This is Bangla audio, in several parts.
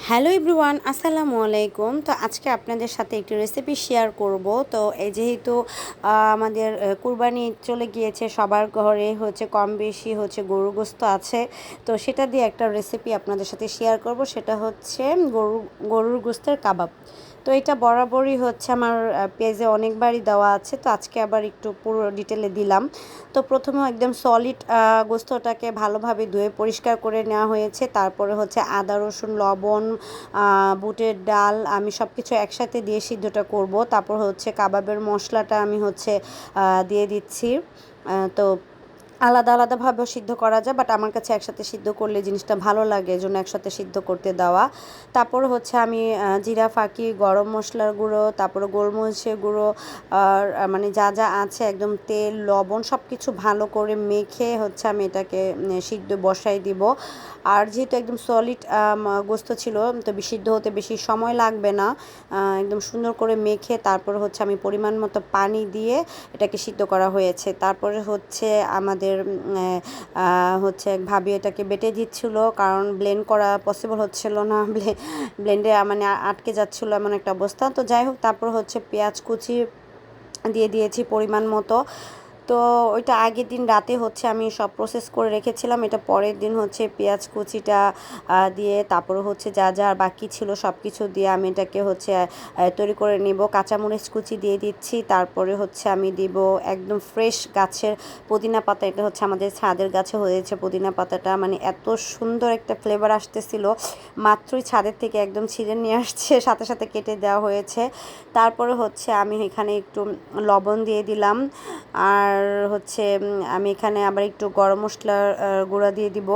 হ্যালো এভরিওয়ান, আসসালামু আলাইকুম। তো আজকে আপনাদের সাথে একটি রেসিপি শেয়ার করব। তো এই যেহেতু আমাদের কুরবানি চলে গিয়েছে, সবার ঘরে হচ্ছে কম বেশি হচ্ছে গরুর গোশত আছে। তো সেটা দিয়ে একটা রেসিপি আপনাদের সাথে শেয়ার করব, সেটা হচ্ছে গরুর গোশতের কাবাব। তো এটা বরাবরই হচ্ছে আমার পেজে অনেকবারই দেওয়া আছে, তো আজকে আবার একটু পুরো ডিটেলে দিলাম। তো প্রথমে একদম সলিড গোস্তটাকে ভালোভাবে ধুয়ে পরিষ্কার করে নেওয়া হয়েছে। তারপরে হচ্ছে আদা রসুন লবণ বুটের ডাল আমি সব কিছু একসাথে দিয়ে সিদ্ধটা করব। তারপর হচ্ছে কাবাবের মশলাটা আমি হচ্ছে দিয়ে দিচ্ছি। তো আলাদা আলাদাভাবেও সিদ্ধ করা যায়, বাট আমার কাছে একসাথে সিদ্ধ করলে জিনিসটা ভালো লাগে, এজন্য একসাথে সিদ্ধ করতে দেওয়া। তারপর হচ্ছে আমি জিরা ফাঁকি, গরম মশলার গুঁড়ো, তারপরে গোলমরিচের গুঁড়ো, আর মানে যা যা আছে একদম তেল লবণ সব কিছু ভালো করে মেখে হচ্ছে আমি এটাকে সিদ্ধ বসাই দিব। আর যেহেতু একদম সলিড গোস্ত ছিল, তো সিদ্ধ হতে বেশি সময় লাগবে না। একদম সুন্দর করে মেখে তারপর হচ্ছে আমি পরিমাণ মতো পানি দিয়ে এটাকে সিদ্ধ করা হয়েছে। তারপরে হচ্ছে আমাদের হচ্ছে ভাবি এটাকে বেটে দিচ্ছিল, কারণ ব্লেন্ড করা পসিবল হচ্ছিল না, ব্লেন্ডে মানে আটকে যাচ্ছিলো এমন একটা অবস্থা। তো যাই হোক, তারপর হচ্ছে পেঁয়াজ কুচি দিয়ে দিয়েছি পরিমাণ মতো। তো ওইটা আগের দিন রাতে হচ্ছে আমি সব প্রসেস করে রেখেছিলাম, এটা পরের দিন হচ্ছে পেঁয়াজ কুচিটা দিয়ে তারপরে হচ্ছে যা যা বাকি ছিল সব কিছু দিয়ে আমি এটাকে হচ্ছে তৈরি করে নিব। কাঁচামরিচ কুচি দিয়ে দিচ্ছি, তারপরে হচ্ছে আমি দিব একদম ফ্রেশ গাছের পুদিনা পাতা। এটা হচ্ছে আমাদের ছাদের গাছে হয়েছে পুদিনা পাতাটা, মানে এত সুন্দর একটা ফ্লেভার আসতেছিল, মাত্রই ছাদের থেকে একদম ছিঁড়ে নিয়ে আসছে, সাথে সাথে কেটে দেওয়া হয়েছে। তারপরে হচ্ছে আমি এখানে একটু লবণ দিয়ে দিলাম, আর হচ্ছে আমি এখানে আবার একটু গরম মশলার গুঁড়া দিয়ে দিব,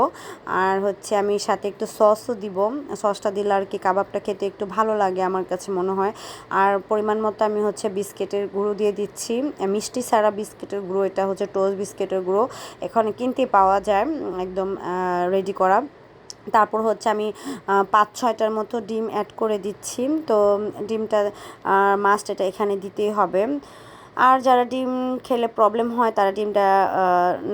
আর হচ্ছে আমি সাথে একটু সসও দিব। সসটা দিলে আর কি কাবাবটা খেতে একটু ভালো লাগে আমার কাছে মনে হয়। আর পরিমাণ মতো আমি হচ্ছে বিস্কিটের গুঁড়ো দিয়ে দিচ্ছি, মিষ্টি ছাড়া বিস্কিটের গুঁড়ো, এটা হচ্ছে টোস্ট বিস্কিটের গুঁড়ো, এখানে কিনতে পাওয়া যায় একদম রেডি করা। তারপর হচ্ছে আমি 5-6টার মতো ডিম অ্যাড করে দিচ্ছি। তো ডিমটা মাস্ট, এটা এখানে দিতেই হবে। আর যারা ডিম খেলে প্রবলেম হয় তারা ডিমটা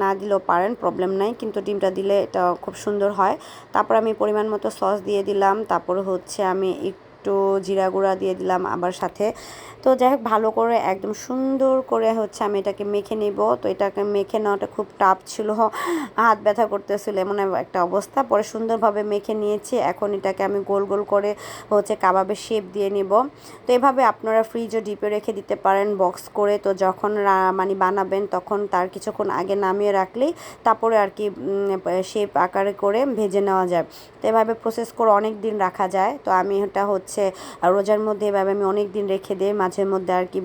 না দিলেও পারেন, প্রবলেম নাই, কিন্তু ডিমটা দিলে এটা খুব সুন্দর হয়। তারপর আমি পরিমাণ মতো সস দিয়ে দিলাম, তারপর হচ্ছে আমি একটু জিরা গুঁড়া দিয়ে দিলাম আবার সাথে। তো যাই হোক, ভালো করে একদম সুন্দর করে হচ্ছে আমি এটাকে মেখে নিব। তো এটাকে মেখে নেওয়াটা খুব টাফ ছিল, হাত ব্যথা করতেছিল এমন একটা অবস্থা। পরে সুন্দরভাবে মেখে নিয়েছি, এখন এটাকে আমি গোল গোল করে হচ্ছে কাবাবের শেপ দিয়ে নিব। তো এভাবে আপনারা ফ্রিজে ডিপে রেখে দিতে পারেন বক্স করে। তো যখন মানে বানাবেন তখন তার কিছুক্ষণ আগে নামিয়ে রাখলেই তারপরে আর কি শেপ আকারে করে ভেজে নেওয়া যায়। তো এভাবে প্রসেস করে অনেক দিন রাখা যায়। তো আমি এটা হচ্ছে রোজার মধ্যে এভাবে আমি অনেক দিন রেখে দিই মাঝের মধ্যে আর কি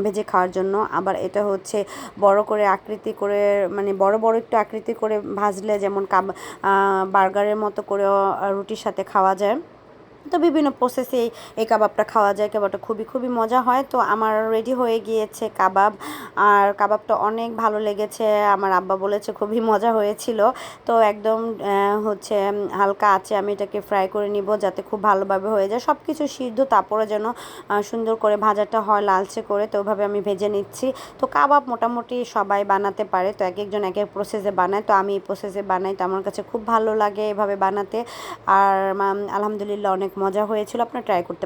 ভেজে খাওয়ার জন্য। আবার এটা হচ্ছে বড় করে আকৃতি করে, মানে বড় বড় একটু আকৃতি করে ভাজলে যেমন বার্গারের মতো করেও রুটির সাথে খাওয়া যায়। তো বিভিন্ন প্রসেসে এই কাবাবটা খাওয়া যায়, কাবাবটা খুবই খুবই মজা হয়। তো আমার রেডি হয়ে গিয়েছে কাবাব, আর কাবাবটা অনেক ভালো লেগেছে, আমার আব্বা বলেছে খুবই মজা হয়েছিল। তো একদম হচ্ছে হালকা আছে আমি এটাকে ফ্রাই করে নিব, যাতে খুব ভালোভাবে হয়ে যায় সব কিছু সিদ্ধ, তারপরে যেন সুন্দর করে ভাজাটা হয় লালচে করে। তো ওইভাবে আমি ভেজে নিচ্ছি। তো কাবাব মোটামুটি সবাই বানাতে পারে, তো এক একজন এক এক প্রসেসে বানায়, তো আমি এই প্রসেসে বানাই, তো আমার কাছে খুব ভালো লাগে এভাবে বানাতে। আর আলহামদুলিল্লাহ অনেক মজা হয়েছিল, আপনারা ট্রাই করতে